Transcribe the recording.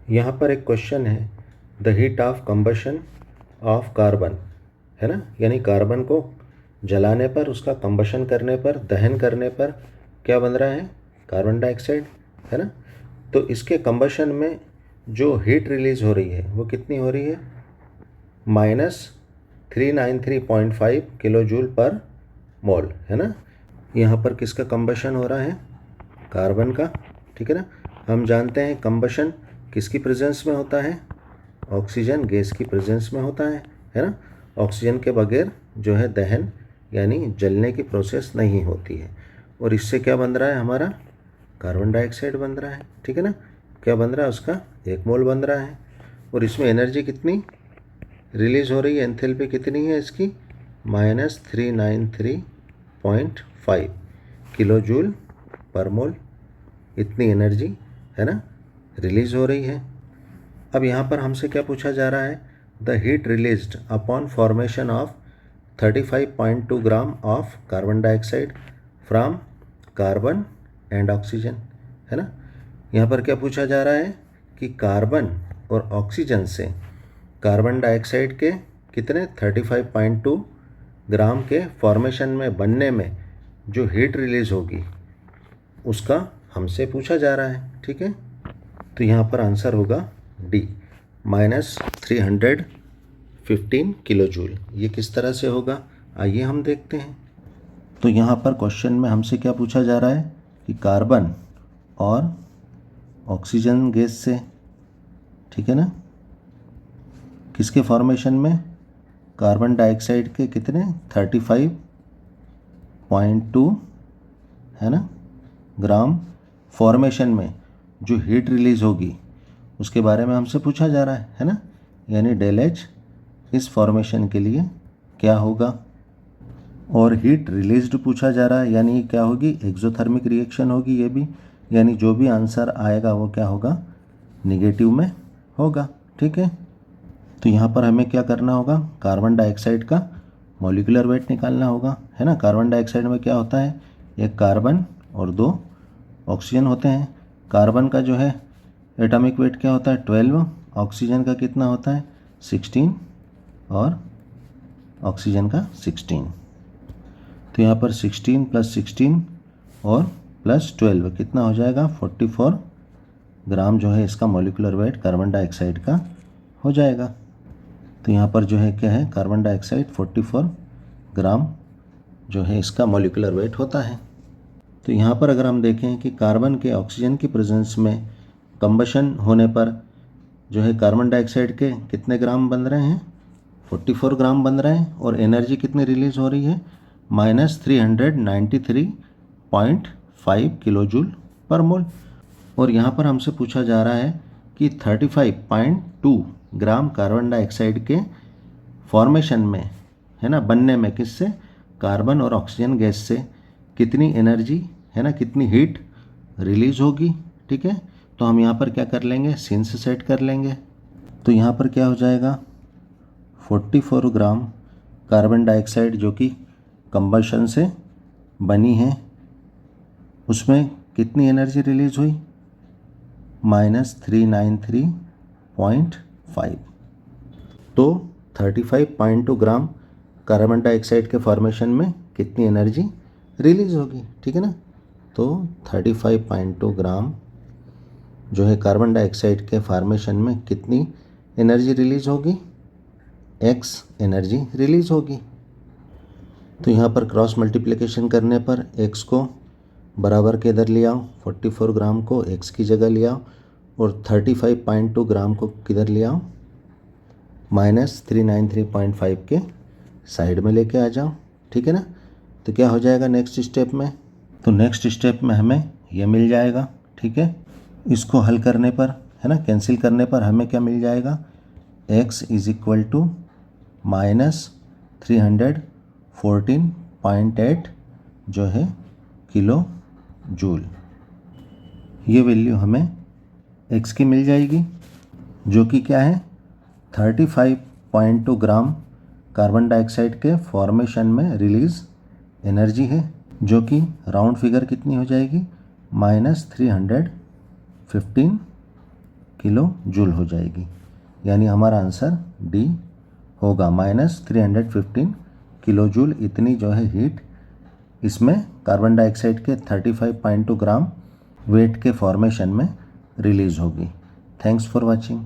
यहाँ पर एक क्वेश्चन है, the heat of combustion of carbon, है ना, यानी कार्बन को जलाने पर, उसका कंबशन करने पर, दहन करने पर क्या बन रहा है, कार्बन डाइऑक्साइड, है ना। तो इसके कंबशन में जो हीट रिलीज हो रही है वो कितनी हो रही है, -393.5 किलो जूल पर मोल, है ना। यहाँ पर किसका कंबशन हो रहा है, कार्बन का, ठीक है ना। हम जानते हैं कंबशन किसकी प्रेजेंस में होता है, ऑक्सीजन गैस की प्रेजेंस में होता है ना। ऑक्सीजन के बगैर जो है दहन यानी जलने की प्रोसेस नहीं होती है। और इससे क्या बन रहा है, हमारा कार्बन डाइऑक्साइड बन रहा है, ठीक है ना। क्या बन रहा है, उसका 1 मोल बन रहा है। और इसमें एनर्जी कितनी रिलीज हो रही है, एंथैल्पी कितनी है इसकी, -393.5 किलो जूल पर मोल, इतनी एनर्जी, है ना, रिलीज हो रही है। अब यहाँ पर हमसे क्या पूछा जा रहा है, the heat released upon formation of 35.2 gram of carbon dioxide from carbon and oxygen, है ना। यहाँ पर क्या पूछा जा रहा है कि कार्बन और ऑक्सीजन से कार्बन डाइऑक्साइड के कितने 35.2 ग्राम के फॉर्मेशन में बनने में जो हीट रिलीज होगी उसका हमसे पूछा जा रहा है, ठीक है। तो यहाँ पर आंसर होगा डी, -315 किलो जूल। ये किस तरह से होगा, आइए हम देखते हैं। तो यहाँ पर क्वेश्चन में हमसे क्या पूछा जा रहा है कि कार्बन और ऑक्सीजन गैस से, ठीक है ना, किसके फॉर्मेशन में, कार्बन डाइऑक्साइड के कितने 35.2, है ना, ग्राम फॉर्मेशन में जो हीट रिलीज होगी उसके बारे में हमसे पूछा जा रहा है ना। यानी डेल एच इस फॉर्मेशन के लिए क्या होगा, और हीट रिलीज्ड पूछा जा रहा है, यानी क्या होगी, एक्सोथर्मिक रिएक्शन होगी ये भी, यानी जो भी आंसर आएगा वो क्या होगा, निगेटिव में होगा, ठीक है। तो यहाँ पर हमें क्या करना होगा, कार्बन डाइऑक्साइड का मॉलिक्यूलर वेट निकालना होगा, है ना। कार्बन डाइऑक्साइड में क्या होता है, एक कार्बन और 2 ऑक्सीजन होते हैं। कार्बन का जो है एटॉमिक वेट क्या होता है 12, ऑक्सीजन का कितना होता है 16 और ऑक्सीजन का 16। तो यहाँ पर 16 + 16 और +12 कितना हो जाएगा 44 ग्राम जो है इसका मॉलिक्यूलर वेट कार्बन डाइऑक्साइड का हो जाएगा। तो यहाँ पर जो है क्या है, कार्बन डाइऑक्साइड 44 ग्राम जो है इसका मॉलिक्यूलर वेट होता है। तो यहाँ पर अगर हम देखें कि कार्बन के ऑक्सीजन की प्रेजेंस में कंबशन होने पर जो है कार्बन डाइऑक्साइड के कितने ग्राम बन रहे हैं, 44 ग्राम बन रहे हैं, और एनर्जी कितनी रिलीज हो रही है, -393.5 किलो जूल पर मोल। और यहाँ पर हमसे पूछा जा रहा है कि 35.2 ग्राम कार्बन डाइऑक्साइड के फॉर्मेशन में, है ना, बनने में किससे, कार्बन और ऑक्सीजन गैस से कितनी एनर्जी, है ना, कितनी हीट रिलीज होगी, ठीक है। तो हम यहाँ पर क्या कर लेंगे, सीन से सेट कर लेंगे। तो यहाँ पर क्या हो जाएगा, 44 ग्राम कार्बन डाइऑक्साइड जो कि कंबशन से बनी है, उसमें कितनी एनर्जी रिलीज हुई, -393.5। तो 35.2 ग्राम कार्बन डाइऑक्साइड के फॉर्मेशन में कितनी एनर्जी रिलीज होगी, ठीक है ना। तो 35.2 ग्राम जो है कार्बन डाइऑक्साइड के फॉर्मेशन में कितनी एनर्जी रिलीज होगी, x एनर्जी रिलीज होगी। तो यहाँ पर क्रॉस मल्टीप्लिकेशन करने पर x को बराबर के इधर ले आओ, 44 ग्राम को x की जगह ले आओ, और 35.2 ग्राम को किधर ले आओ, -393.5 के साइड में लेके आ जाओ, ठीक है ना। तो क्या हो जाएगा नेक्स्ट स्टेप में, तो नेक्स्ट स्टेप में हमें ये मिल जाएगा, ठीक है। इसको हल करने पर, है ना, कैंसिल करने पर हमें क्या मिल जाएगा, x = -314.8 जो है किलो जूल। ये वैल्यू हमें x की मिल जाएगी, जो कि क्या है 35.2 ग्राम कार्बन डाइऑक्साइड के फॉर्मेशन में रिलीज एनर्जी है, जो कि राउंड फिगर कितनी हो जाएगी, -315 किलो जूल हो जाएगी। यानी हमारा आंसर डी होगा, -315 किलो जूल इतनी जो है हीट इसमें कार्बन डाइऑक्साइड के 35.2 ग्राम वेट के फॉर्मेशन में रिलीज होगी। Thanks for watching.